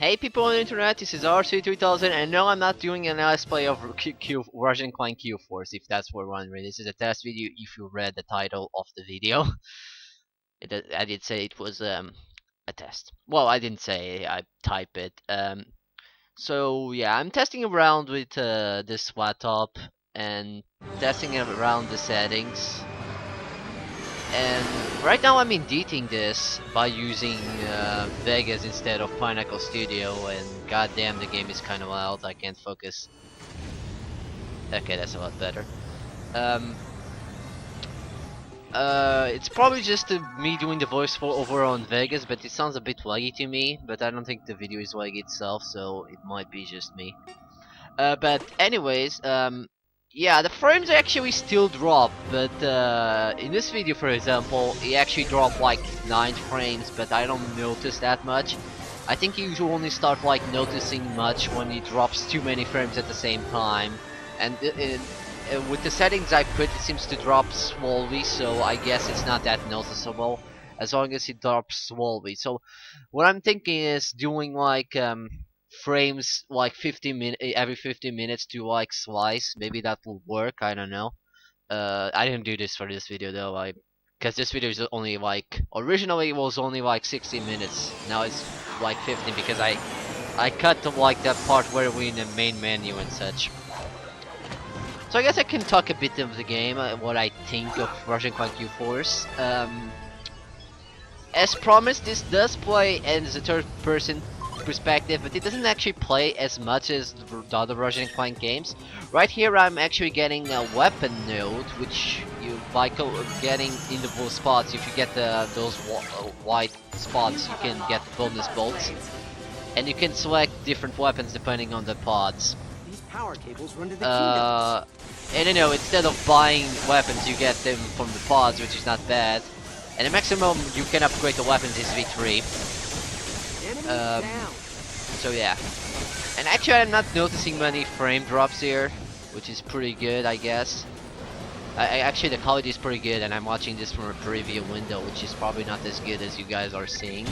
Hey people on the internet, this is RC3000 and no, I'm not doing an let's play of Ratchet Clank Q-Force if that's what we're wondering. This is a test video if you read the title of the video. I did say it was a test. Well, I didn't say, I type it. So yeah, I'm testing around with this laptop and testing around the settings. And right now I'm editing this by using Vegas instead of Pinnacle Studio, and goddamn the game is kind of loud, I can't focus. Okay, that's a lot better. It's probably just me doing the voice over on Vegas, but it sounds a bit laggy to me, but I don't think the video is laggy itself, so it might be just me. But anyways, yeah, the frames actually still drop, but in this video, for example, it actually dropped like 9 frames, but I don't notice that much. I think you only start like noticing much when it drops too many frames at the same time, and with the settings I put, it seems to drop slowly, so I guess it's not that noticeable as long as it drops slowly. So what I'm thinking is doing like frames like every 50 minutes to like slice. Maybe that will work, I don't know. I didn't do this for this video though, because this video is only like, originally it was only like 60 minutes, now it's like 50 because I cut to like that part where we're in the main menu and such. So I guess I can talk a bit of the game, what I think of Ratchet Clank Q-Force. As promised, this does play as a third-person perspective, but it doesn't actually play as much as the other Ratchet Clank games. Right here I'm actually getting a weapon node, which you, by getting in the blue spots, if you get those white spots, you can get bonus bolts. And you can select different weapons depending on the pods. These power cables run to the and you know, instead of buying weapons, you get them from the pods, which is not bad. And the maximum you can upgrade the weapons is V3. So yeah. And actually I'm not noticing many frame drops here, which is pretty good, I guess. Actually the quality is pretty good, and I'm watching this from a preview window, which is probably not as good as you guys are seeing.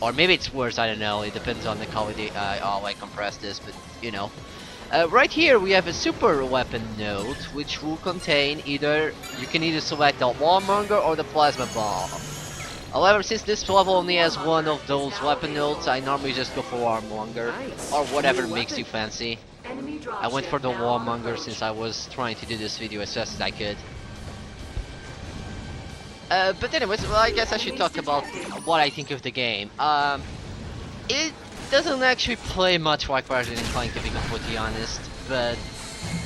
Or maybe it's worse, I don't know, it depends on the quality, how I compress this, but you know. Right here we have a super weapon node, which will contain you can either select the warmonger or the plasma bomb. However, since this level only has one of those weapon nodes, I normally just go for warmonger, or whatever makes you fancy. I went for the warmonger since I was trying to do this video as fast as I could. But anyways, well, I guess I should talk about what I think of the game. It doesn't actually play much like Ratchet Clank, to be completely honest, but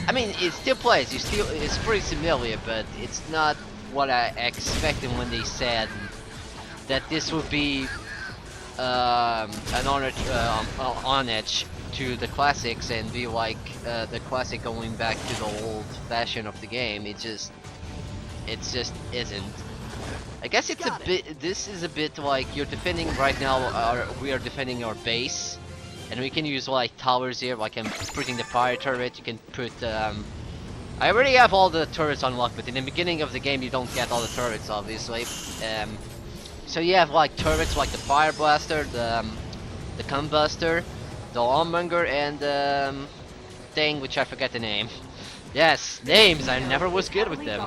I mean, it still plays. It's pretty similar, but it's not what I expected when they said that this would be an homage to the classics and be like the classic going back to the old fashion of the game. It just isn't. I guess it's a bit. This is a bit like you're defending right now. We are defending our base, and we can use like towers here. Like I'm putting the fire turret. You can put. I already have all the turrets unlocked, but in the beginning of the game you don't get all the turrets, obviously. So you have like turrets like the fire blaster, the combuster, the warmonger, and thing which I forget the name. Yes, names. I never was good with them.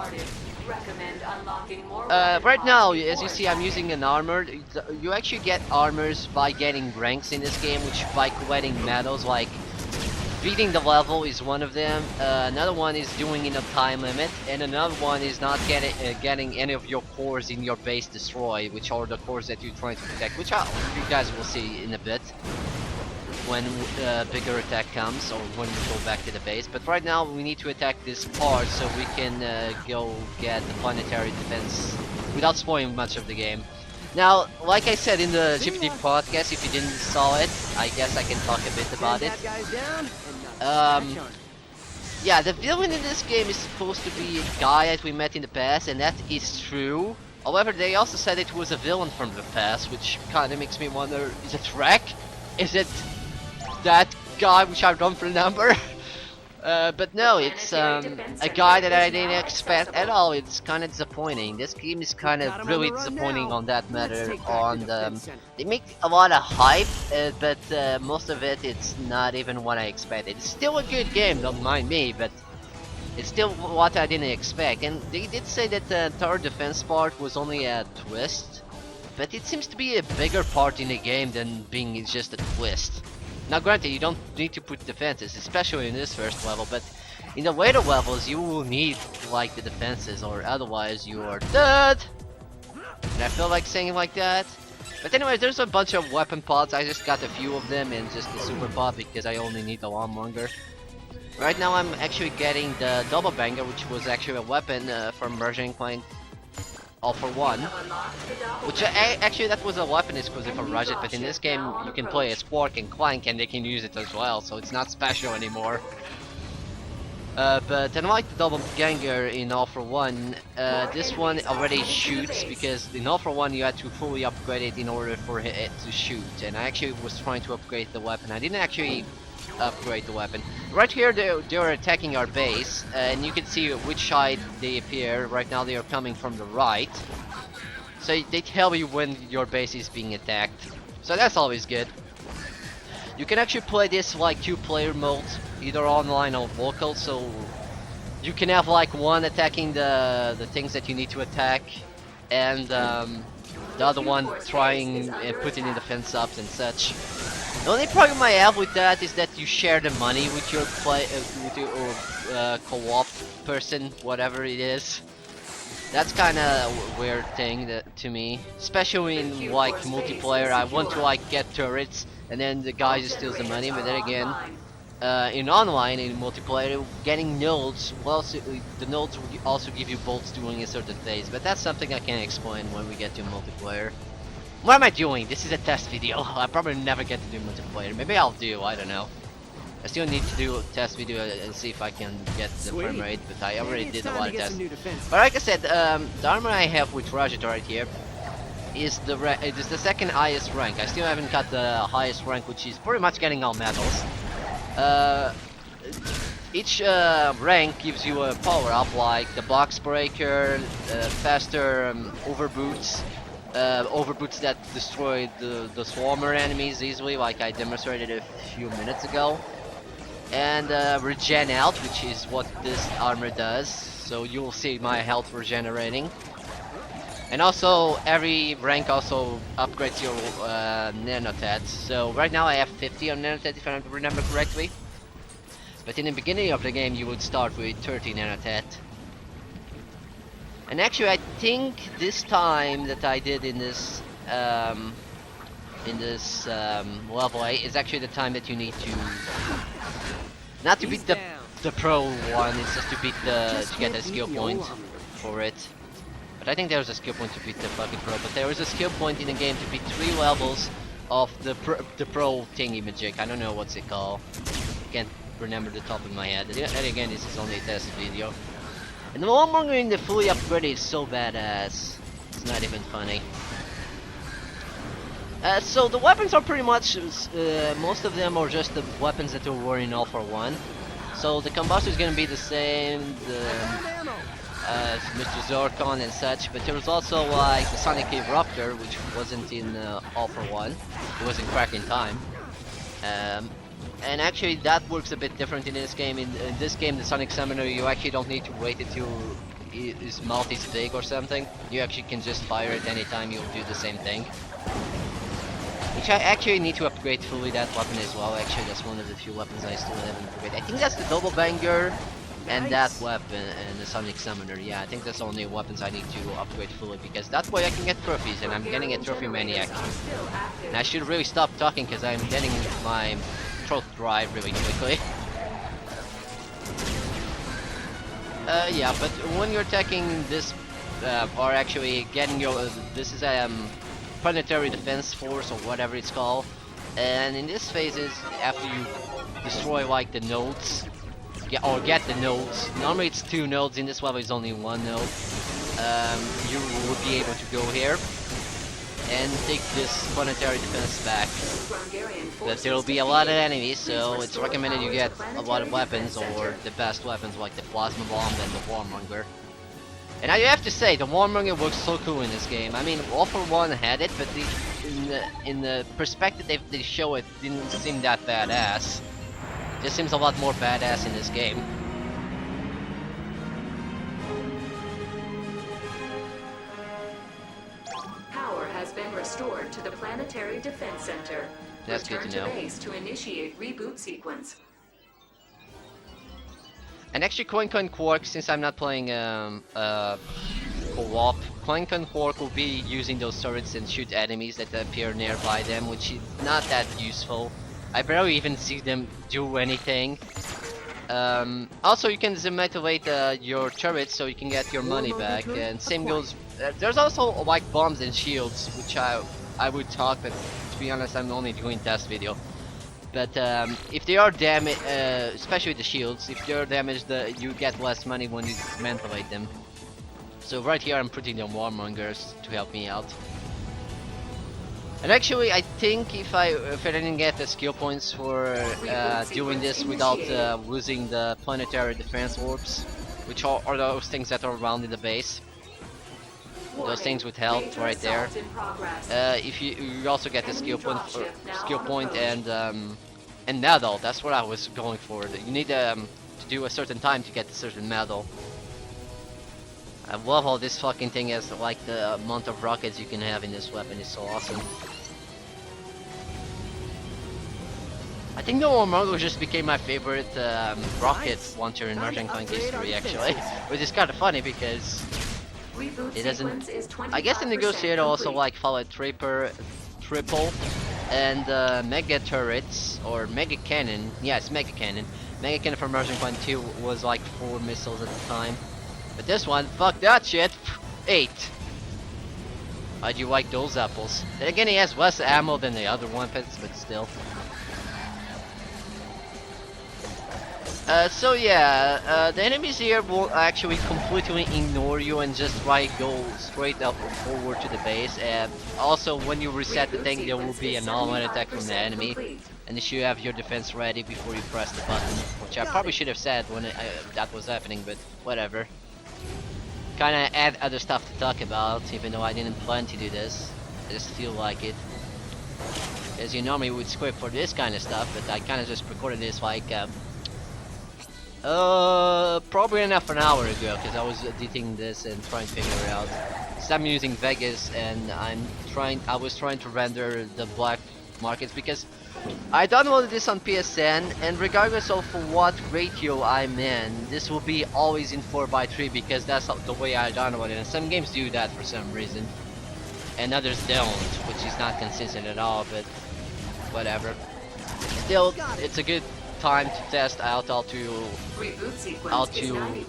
Right now, as you see, I'm using an armor. You actually get armors by getting ranks in this game, which by collecting medals, like beating the level is one of them. Another one is doing in a time limit, and another one is not getting any of your cores in your base destroyed, which are the cores that you're trying to protect, which you guys will see in a bit when bigger attack comes, or when we go back to the base. But right now we need to attack this part so we can go get the planetary defense without spoiling much of the game. Now, like I said in the GPT podcast, if you didn't saw it, I guess I can talk a bit about it. Yeah, the villain in this game is supposed to be a guy that we met in the past, and that is true. However, they also said it was a villain from the past, which kind of makes me wonder, is it Wreck? Is it that guy which I don't remember? But no, it's a guy that I didn't expect at all. It's kind of disappointing. This game is kind of really disappointing on that matter. They make a lot of hype, but most of it's not even what I expected. It's still a good game, don't mind me, but it's still what I didn't expect. And they did say that the tower defense part was only a twist, but it seems to be a bigger part in the game than being just a twist. Now granted, you don't need to put defenses, especially in this first level, but in the later levels you will need like the defenses, or otherwise you are dead. And I feel like saying it like that. But anyway, there's a bunch of weapon pods. I just got a few of them and just the super pod because I only need the one longer. Right now I'm actually getting the double banger, which was actually a weapon from Ratchet Clank All for One, which actually that was a weapon exclusive for Ratchet, but in this game you can play as Quark and Clank and they can use it as well, so it's not special anymore. But unlike the double banger in All for One, this one already shoots, because in All for One you had to fully upgrade it in order for it to shoot, and I actually was trying to upgrade the weapon. I didn't actually upgrade the weapon. Right here they are attacking our base, and you can see which side they appear. Right now they are coming from the right, so they tell you when your base is being attacked, so that's always good. You can actually play this like 2-player mode, either online or local, so you can have like one attacking the things that you need to attack, and the other one trying and putting in defense ups and such. The only problem I have with that is that you share the money with your co-op person, whatever it is. That's kind of weird thing to me, especially in like multiplayer. I want to like get turrets, and then the guy just steals the money. But then again, in online, in multiplayer, getting nodes, well, the nodes will also give you bolts doing a certain phase. But that's something I can explain when we get to multiplayer. What am I doing? This is a test video. I'll probably never get to do multiplayer. Maybe I'll do, I don't know. I still need to do a test video and see if I can get the frame rate, but I already did a lot of tests. But like I said, the armor I have with Ratchet right here is the second highest rank. I still haven't got the highest rank, which is pretty much getting all medals. Each rank gives you a power up, like the box breaker, faster overboots. Overboots that destroy the swarmer enemies easily, like I demonstrated a few minutes ago. And regen out, which is what this armor does, so you will see my health regenerating. And also every rank also upgrades your nanotats. So right now I have 50 on nanotats if I remember correctly. But in the beginning of the game you would start with 30 nanotat. And actually I think this time that I did in this level 8 is actually the time that you need to not to beat the pro one, it's just to beat to get a skill point for it. But I think there's a skill point to beat the fucking pro, but there is a skill point in the game to beat 3 levels of the pro thingy magic. I don't know what's it called. Can't remember the top of my head. And again, this is only a test video. And the Warmonger in the fully upgraded is so badass. It's not even funny. So the weapons are pretty much, most of them are just the weapons that were in All for One. So the combustor is gonna be the same, Mr. Zorkon and such, but there was also like the Sonic Eruptor, which wasn't in All for One. It was in Crack in Time. And actually that works a bit different in this game. In this game, the Sonic Summoner, you actually don't need to wait until his mouth is big or something. You actually can just fire it anytime, you'll do the same thing. Which I actually need to upgrade fully that weapon as well. Actually, that's one of the few weapons I still haven't upgraded. I think that's the double banger and that weapon and the Sonic Summoner. Yeah, I think that's the only weapons I need to upgrade fully, because that way I can get trophies, and I'm getting a trophy maniac. And I should really stop talking because I'm getting my throat dry really quickly. Yeah, but when you're attacking this, or actually getting your, this is planetary defense force or whatever it's called, and in this phases, after you destroy like the nodes, get the nodes, normally it's 2 nodes, in this level it's only 1 node, you will be able to go here and take this planetary defense back. But there will be a lot of enemies, so it's recommended you get a lot of weapons, or the best weapons like the plasma bomb and the warmonger. And I have to say, the warmonger looks so cool in this game. I mean, All for One had it, but in the perspective they show it didn't seem that badass. It just seems a lot more badass in this game. Power has been restored to the Planetary Defense Center. That's good to know. Return to base to initiate reboot sequence. And actually, Clank and Quark, since I'm not playing co-op, Clank and Quark will be using those turrets and shoot enemies that appear nearby them, which is not that useful. I barely even see them do anything. Also, you can deactivate your turrets so you can get your money back, and same goes. There's also like bombs and shields, which I would talk, but to be honest, I'm only doing test video. But if they are damaged, especially the shields, if they're damaged, you get less money when you manipulate them. So right here I'm putting the warmongers to help me out. And actually I think if I didn't get the skill points for doing this without losing the planetary defense orbs, which are those things that are around in the base. Those things would help right there. If you also get the skill point and medal. That's what I was going for. You need to do a certain time to get a certain medal. I love how this fucking thing has like the amount of rockets you can have in this weapon is so awesome. I think the Warmonger just became my favorite rocket launcher in Ratchet Clank history actually, which is kind of funny because it doesn't. I guess the Negotiator also like followed Triple and Mega Turrets or Mega Cannon. Yeah, it's Mega Cannon. Mega Cannon from Ratchet Clank 2 was like 4 missiles at the time. But this one, fuck that shit, 8. Why'd you like those apples? Then again, he has less ammo than the other weapons, but still. So yeah, the enemies here will actually completely ignore you and just go straight up forward to the base. And also, when you reset the thing, there will be an all-out attack from the enemy, and you should have your defense ready before you press the button, which I probably should have said when that was happening, but whatever. Kinda add other stuff to talk about, even though I didn't plan to do this. I just feel like it. As you normally would script for this kind of stuff, but I kinda just recorded this like probably enough an hour ago, because I was editing this and trying to figure it out. So I'm using Vegas, and I was trying to render the black markets because I downloaded this on PSN, and regardless of what ratio I'm in, this will be always in 4:3 because that's the way I download it. And some games do that for some reason, and others don't, which is not consistent at all. But whatever. Still, it's a good time to test out how to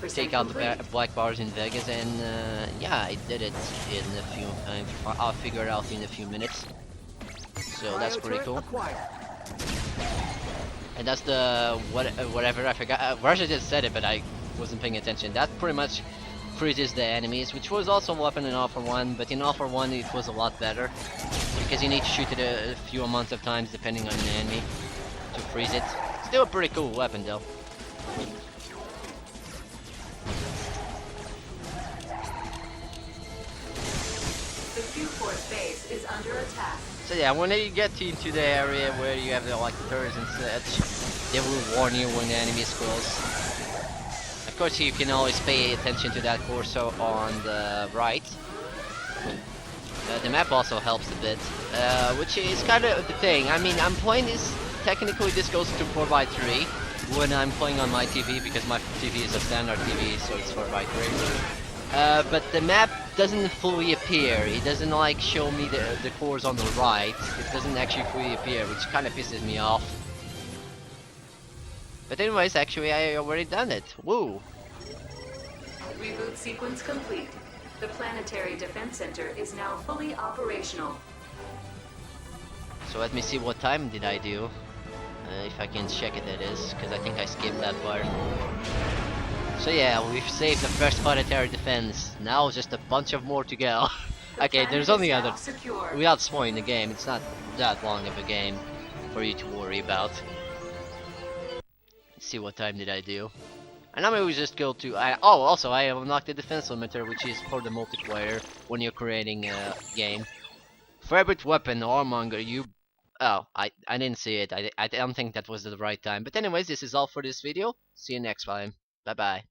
take out the black bars in Vegas, and yeah, I did it in a few. I'll figure it out in a few minutes. So that's pretty cool. And that's the whatever I forgot. Russia just said it, but I wasn't paying attention. That pretty much freezes the enemies, which was also a weapon in All for One, but in All for One it was a lot better because you need to shoot it a few amounts of times depending on the enemy to freeze it. Still a pretty cool weapon though. The Q-Force base is under attack. So yeah, when you get into the area where you have the like turrets and such, they will warn you when the enemy is close. Of course, you can always pay attention to that cursor on the right. The map also helps a bit, which is kind of the thing. I mean, I'm playing this. Technically, this goes to 4:3 when I'm playing on my TV because my TV is a standard TV, so it's 4:3. But the map doesn't fully appear. It doesn't like show me the cores on the right. It doesn't actually fully appear, which kind of pisses me off. But anyways, actually I already done it. Woo! Reboot sequence complete. The Planetary Defense Center is now fully operational. So let me see, what time did I do? If I can check it, that is, because I think I skipped that part. So yeah, we've saved the first planetary defense. Now just a bunch of more to go. The Okay, planet there's is only now other. secure. Without spoiling the game, it's not that long of a game for you to worry about. Let's see, what time did I do? And now maybe we just go to. Oh, also I have unlocked the defense limiter, which is for the multiplayer when you're creating a game. Favorite weapon, Armonger, you... Oh, I didn't see it. I don't think that was the right time. But anyways, this is all for this video. See you next time. Bye bye.